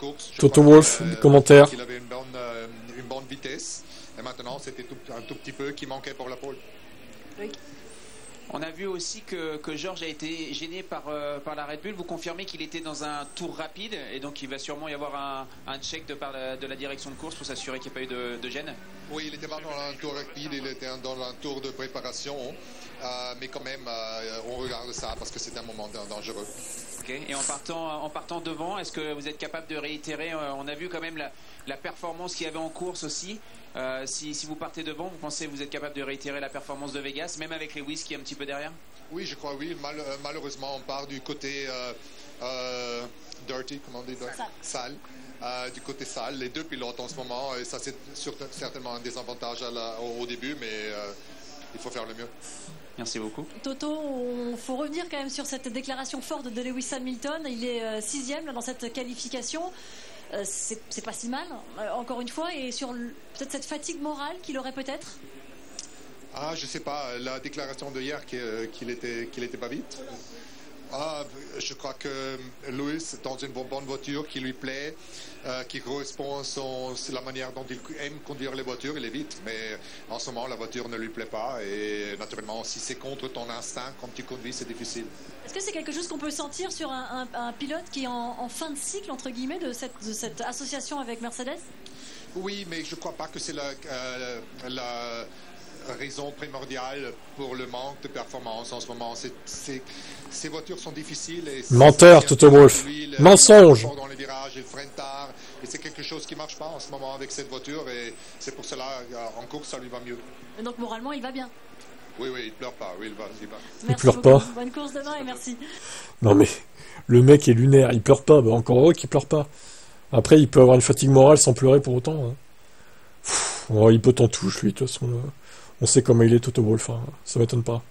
course. Je Toto crois Wolff, des commentaires. qu'il avait une bonne vitesse. Et maintenant, c'était un tout petit peu qui manquait pour la pole. Oui. On a vu aussi que George a été gêné par la Red Bull. Vous confirmez qu'il était dans un tour rapide et donc il va sûrement y avoir un check de la direction de course pour s'assurer qu'il n'y a pas eu de gêne. Oui, il n'était pas dans un tour rapide, il était dans un tour de préparation. Mais quand même, on regarde ça parce que c'est un moment dangereux. Okay. Et en partant devant, est-ce que vous êtes capable de réitérer on a vu quand même la performance qu'il y avait en course aussi. Si vous partez devant, vous pensez que vous êtes capable de réitérer la performance de Vegas, même avec Lewis qui est un petit peu derrière? Oui, je crois, oui. Malheureusement, on part du côté dirty, comment on dit, sale. Du côté sale, les deux pilotes en ce moment, et ça c'est certainement un désavantage au début, mais il faut faire le mieux. Merci beaucoup. Toto, il faut revenir quand même sur cette déclaration forte de Lewis Hamilton. Il est 6e dans cette qualification. C'est pas si mal, encore une fois, et sur peut-être cette fatigue morale qu'il aurait peut-être. Je sais pas, la déclaration de hier qu'il était pas vite. Je crois que Lewis est dans une bonne voiture qui lui plaît, qui correspond à la manière dont il aime conduire les voitures. Il est vite, mais en ce moment la voiture ne lui plaît pas, et naturellement si c'est contre ton instinct quand tu conduis, c'est difficile. Est-ce que c'est quelque chose qu'on peut sentir sur un pilote qui est en fin de cycle entre guillemets de cette association avec Mercedes? Oui, mais je ne crois pas que c'est la raison primordiale pour le manque de performance en ce moment. Ces voitures sont difficiles. Et Menteur, Toto Wolff. Mensonge. Dans les virages, il freine tard. Et c'est quelque chose qui ne marche pas en ce moment avec cette voiture. Et c'est pour cela, en course, ça lui va mieux. Et donc moralement, il va bien. Oui, il pleure pas. Oui, il va. Merci pleure beaucoup. pas. Bonne course demain et merci. Non mais, le mec est lunaire, il pleure pas. Bah, encore heureux qu'il pleure pas. Après, il peut avoir une fatigue morale sans pleurer pour autant. Hein. Il peut t'en touche, lui, de toute façon. On sait comment il est, Toto Wolff. Hein. Ça m'étonne pas.